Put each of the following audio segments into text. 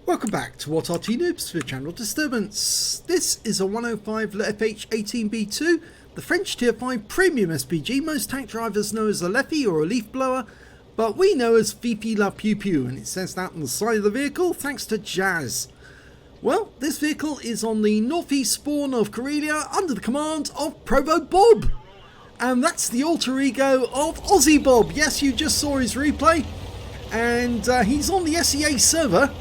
Welcome back to what Arty Noobs for Channel Disturbance. This is a 105 leFH18B2, the French Tier 5 Premium SPG. Most tank drivers know as a leFhy or a leaf blower, but we know as Fifi La Pew Pew, and it says that on the side of the vehicle thanks to Jazz. Well, this vehicle is on the northeast spawn of Karelia under the command of ProvoBob. And that's the alter ego of Aussie Bob. Yes, you just saw his replay. And he's on the SEA server.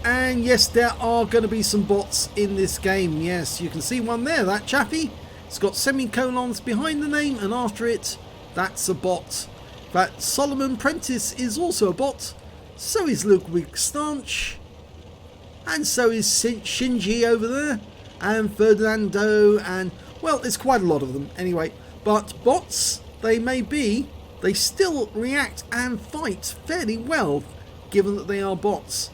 And yes, there are going to be some bots in this game. Yes, you can see one there, that Chaffee. It's got semicolons behind the name, and after it, that's a bot. But Solomon Prentice is also a bot. So is Ludwig Stanch. And so is Shinji over there. And Ferdinando. And, well, there's quite a lot of them anyway. But bots, they may be, they still react and fight fairly well, given that they are bots.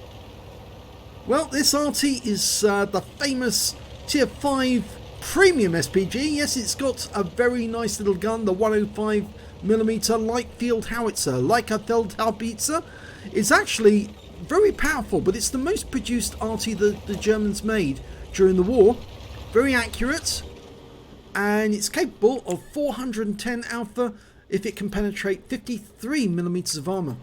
Well, this Arty is the famous Tier 5 Premium SPG. Yes, it's got a very nice little gun, the 105mm light field howitzer, like a Feldhaubitze. It's actually very powerful, but it's the most produced Arty that the Germans made during the war. Very accurate, and it's capable of 410 alpha if it can penetrate 53mm of armor.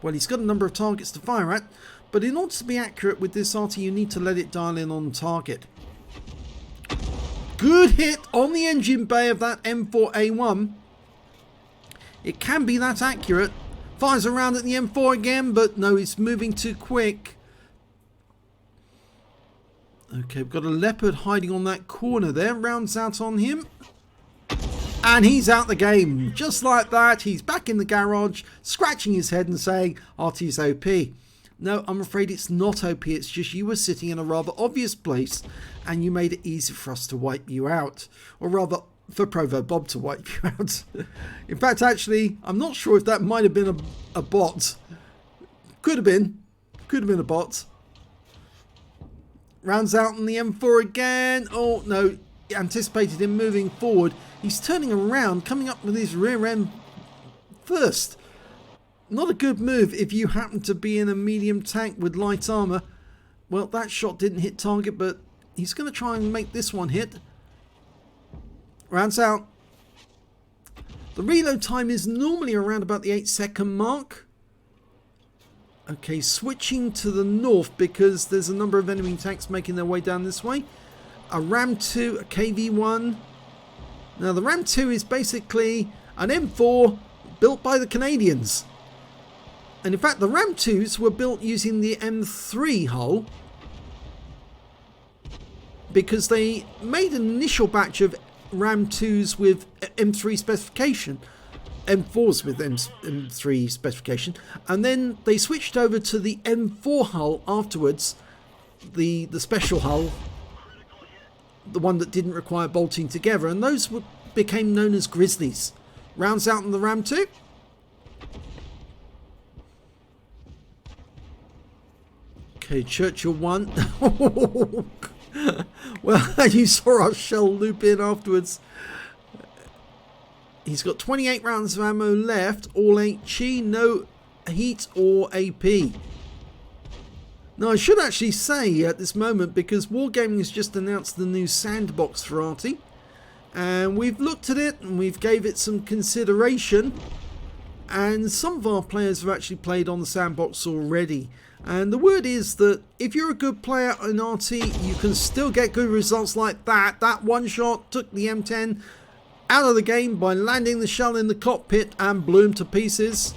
Well, he's got a number of targets to fire at, but in order to be accurate with this Arty, you need to let it dial in on target. Good hit on the engine bay of that M4A1. It can be that accurate. Fires around at the M4 again, but no, it's moving too quick. Okay, we've got a Leopard hiding on that corner there. Rounds out on him. And he's out the game. Just like that, he's back in the garage, scratching his head and saying, Arty's OP. No, I'm afraid it's not OP. It's just you were sitting in a rather obvious place and you made it easy for us to wipe you out. Or rather, for ProvoBob to wipe you out. In fact, actually, I'm not sure if that might have been a bot. Could have been. Could have been a bot. Rounds out on the M4 again. Oh, no. Anticipated him moving forward. He's turning around, coming up with his rear end first. Not a good move if you happen to be in a medium tank with light armor. Well, that shot didn't hit target, but he's going to try and make this one hit. Rounds out. The reload time is normally around about the 8-second mark. Okay, switching to the north because there's a number of enemy tanks making their way down this way. A Ram 2, a KV1. Now the Ram 2 is basically an M4 built by the Canadians. And in fact the Ram 2s were built using the M3 hull, because they made an initial batch of Ram 2s with M3 specification, M4s with M3 specification, and then they switched over to the M4 hull afterwards, the special hull, the one that didn't require bolting together, and those became known as Grizzlies. Rounds out on the Ram 2. Okay, Churchill 1. Well, you saw our shell loop in afterwards. He's got 28 rounds of ammo left, all HE, no heat or AP. Now, I should actually say at this moment, because Wargaming has just announced the new sandbox for Arty, and we've looked at it and we've gave it some consideration, and some of our players have actually played on the sandbox already. And the word is that if you're a good player in Arty, you can still get good results like that. That one shot took the M10 out of the game by landing the shell in the cockpit and blew him to pieces.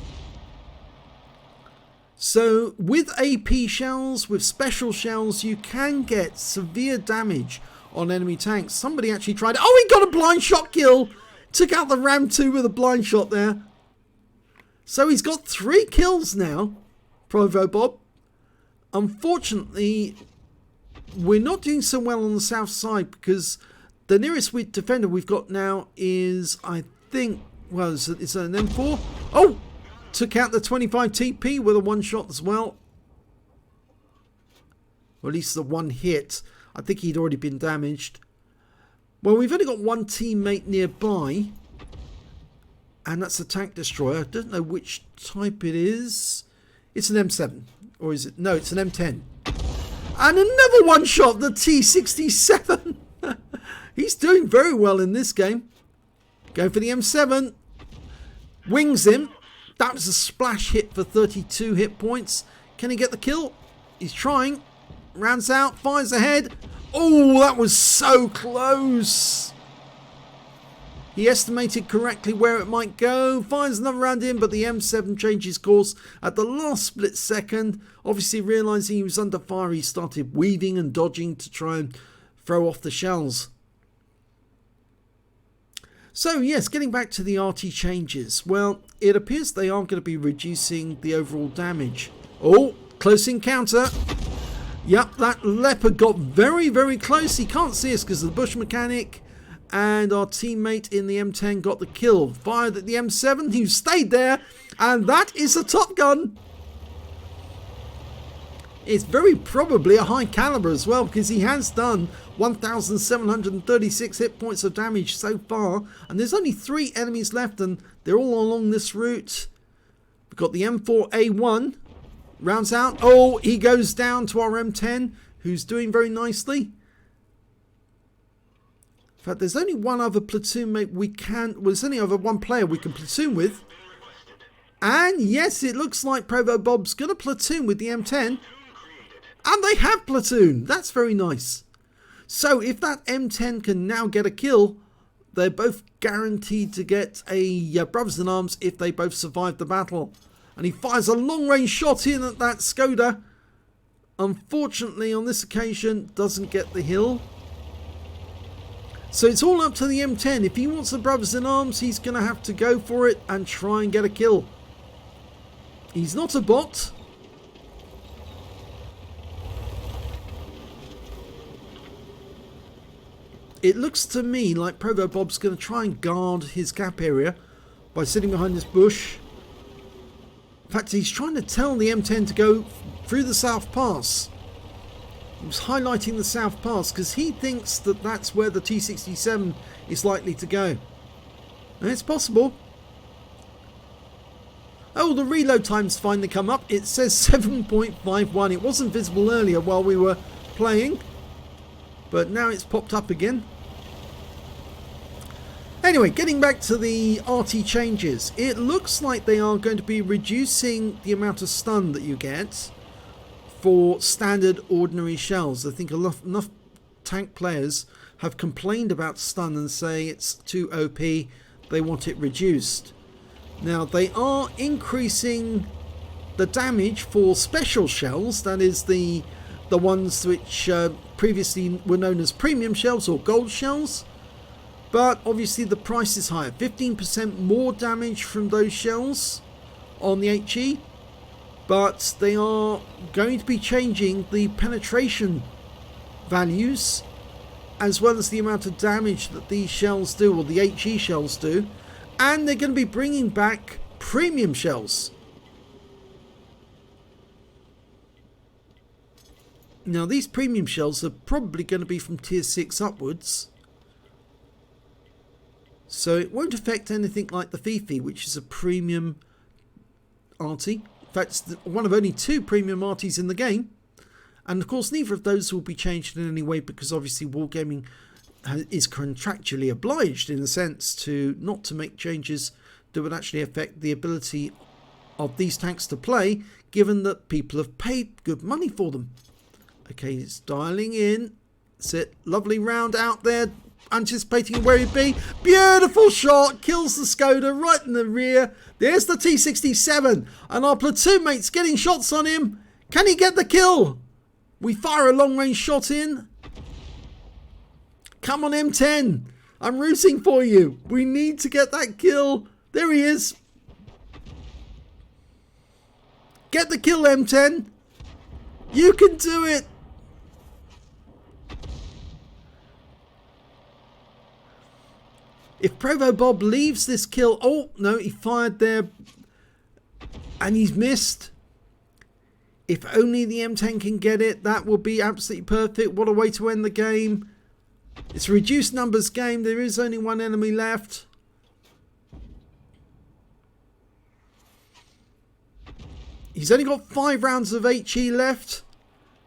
So with AP shells, with special shells, you can get severe damage on enemy tanks. Somebody actually tried it. Oh, he got a blind shot kill. Took out the Ram 2 with a blind shot there. So he's got 3 kills now, ProvoBob. Unfortunately, we're not doing so well on the south side, because the nearest defender we've got now is, I think, well, it's an M4. Oh! Took out the 25 TP with a one shot as well. Or at least the one hit. I think he'd already been damaged. Well, we've only got one teammate nearby. And that's a tank destroyer. I don't know which type it is. It's an M7. Or is it? No, it's an M10. And another one shot, the T67. He's doing very well in this game. Going for the M7. Wings him. That was a splash hit for 32 hit points. Can he get the kill? He's trying. Rounds out. Fires ahead. Oh, that was so close. He estimated correctly where it might go. Fires another round in, but the M7 changes course at the last split second. Obviously realising he was under fire, he started weaving and dodging to try and throw off the shells. So yes, getting back to the Arty changes. Well, it appears they are going to be reducing the overall damage. Oh, close encounter. Yep, that leopard got very, very close. He can't see us because of the bush mechanic. And our teammate in the M10 got the kill. Fired at the M7, who stayed there. And that is a Top Gun. It's very probably a high caliber as well, because he has done 1,736 hit points of damage so far. And there's only 3 enemies left, and they're all along this route. We've got the M4A1. Rounds out. Oh, he goes down to our M10, who's doing very nicely. In fact, there's only one other platoon mate we can... Well, there's only other one player we can platoon with. And yes, it looks like ProvoBob's going to platoon with the M10. And they have platoon. That's very nice. So if that M10 can now get a kill, they're both guaranteed to get a brothers in arms if they both survive the battle. And he fires a long-range shot in at that Skoda. Unfortunately, on this occasion, doesn't get the hill. So it's all up to the M10. If he wants the brothers in arms, he's going to have to go for it and try and get a kill. He's not a bot. It looks to me like ProvoBob's going to try and guard his gap area by sitting behind this bush. In fact, he's trying to tell the M10 to go through the South Pass. He was highlighting the South Pass because he thinks that that's where the T67 is likely to go. And it's possible. Oh, the reload time's finally come up. It says 7.51. It wasn't visible earlier while we were playing, but now it's popped up again. Anyway, getting back to the Arty changes. It looks like they are going to be reducing the amount of stun that you get for standard ordinary shells. I think enough tank players have complained about stun and say it's too OP. They want it reduced. Now they are increasing the damage for special shells. That is the ones which previously were known as premium shells or gold shells. But obviously the price is higher. 15% more damage from those shells on the HE. But they are going to be changing the penetration values as well as the amount of damage that these shells do, or the HE shells do. And they're going to be bringing back premium shells. Now these premium shells are probably going to be from tier 6 upwards. So it won't affect anything like the Fifi, which is a premium Arty. In fact, it's one of only 2 premium Artys in the game. And of course, neither of those will be changed in any way because obviously Wargaming is contractually obliged, in a sense, to not to make changes that would actually affect the ability of these tanks to play, given that people have paid good money for them. Okay, it's dialing in. That's it. Lovely round out there. Anticipating where he'd be. Beautiful shot. Kills the Skoda right in the rear. There's the T67. And our platoon mate's getting shots on him. Can he get the kill? We fire a long range shot in. Come on, M10. I'm rooting for you. We need to get that kill. There he is. Get the kill, M10. You can do it. If ProvoBob leaves this kill... Oh, no, he fired there. And he's missed. If only the M10 can get it, that will be absolutely perfect. What a way to end the game. It's a reduced numbers game. There is only one enemy left. He's only got 5 rounds of HE left.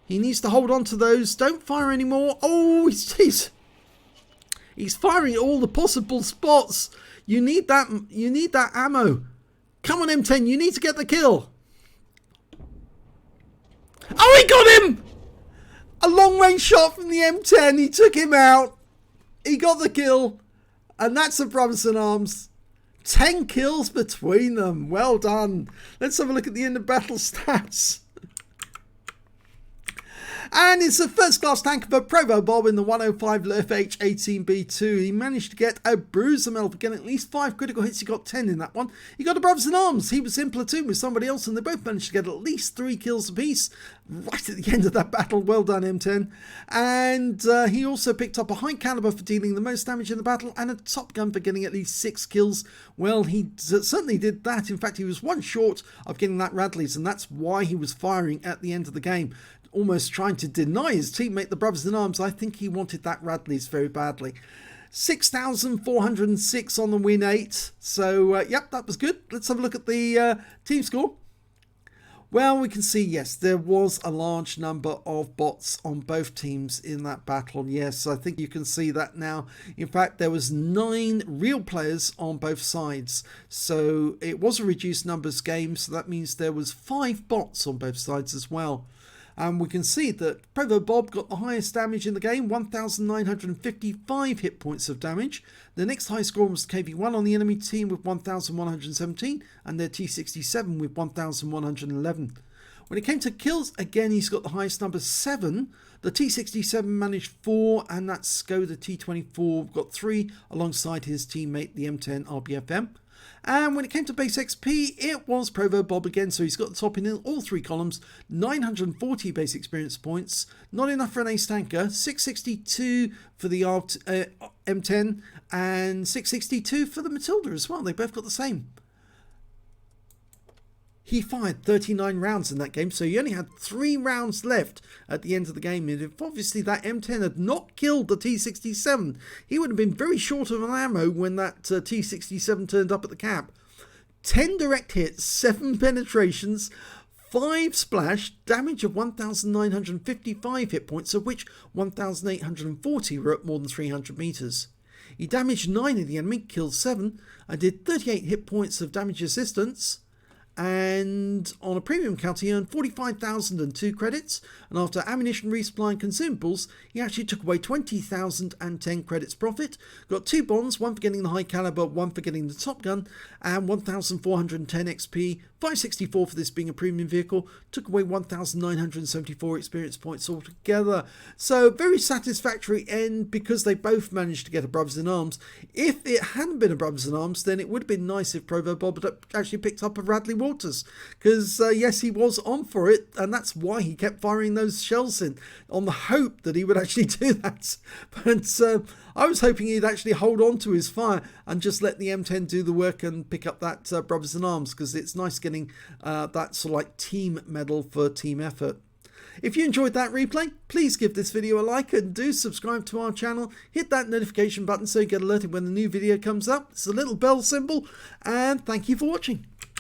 He needs to hold on to those. Don't fire anymore. Oh, he's firing at all the possible spots. You need that ammo. Come on, M10, you need to get the kill. Oh, he got him! A long range shot from the M10. He took him out. He got the kill. And that's the Brothers in Arms. 10 kills between them. Well done. Let's have a look at the end of battle stats. And it's a first class tank for ProvoBob in the 105 leFH18B2. He managed to get a bruiser medal for getting at least 5 critical hits. He got 10 in that one. He got a Brothers in Arms. He was in platoon with somebody else and they both managed to get at least 3 kills apiece right at the end of that battle. Well done, M10. And he also picked up a high caliber for dealing the most damage in the battle and a top gun for getting at least 6 kills. Well, he certainly did that. In fact, he was one short of getting that Radley's, and that's why he was firing at the end of the game, almost trying to deny his teammate the Brothers in Arms. I think he wanted that Radley's very badly. 6,406 on the win 8. So, yep, that was good. Let's have a look at the team score. Well, we can see, yes, there was a large number of bots on both teams in that battle. Yes, I think you can see that now. In fact, there was 9 real players on both sides. So it was a reduced numbers game. So that means there was 5 bots on both sides as well. And we can see that ProvoBob got the highest damage in the game, 1,955 hit points of damage. The next highest score was KV1 on the enemy team with 1,117 and their T67 with 1,111. When it came to kills, again, he's got the highest number, 7. The T67 managed 4, and that's Sko, the T24, got 3 alongside his teammate, the M10 RBFM. And when it came to base XP, it was ProvoBob again, so he's got the top in all 3 columns, 940 base experience points, not enough for an ace tanker, 662 for the M10 and 662 for the Matilda as well. They both got the same. He fired 39 rounds in that game, so he only had 3 rounds left at the end of the game. And if obviously that M10 had not killed the T67, he would have been very short of ammo when that T67 turned up at the cap. 10 direct hits, 7 penetrations, 5 splash, damage of 1,955 hit points, of which 1,840 were at more than 300 meters. He damaged 9 of the enemy, killed 7, and did 38 hit points of damage assistance. And on a premium count, he earned 45,002 credits, and after ammunition resupply and consumables, he actually took away 20,010 credits profit, got 2 bonds, one for getting the high caliber, one for getting the top gun, and 1,410 XP, 564 for this being a premium vehicle, took away 1,974 experience points altogether. So very satisfactory end because they both managed to get a Brothers in Arms. If it hadn't been a Brothers in Arms, then it would have been nice if ProvoBob had actually picked up a Radley Walters, because yes, he was on for it, and that's why he kept firing those shells in, on the hope that he would actually do that. But I was hoping he'd actually hold on to his fire and just let the M10 do the work and pick up that Brothers in Arms, because it's nice getting that sort of like team medal for team effort. If you enjoyed that replay, please give this video a like and do subscribe to our channel. Hit that notification button so you get alerted when the new video comes up. It's a little bell symbol, and thank you for watching.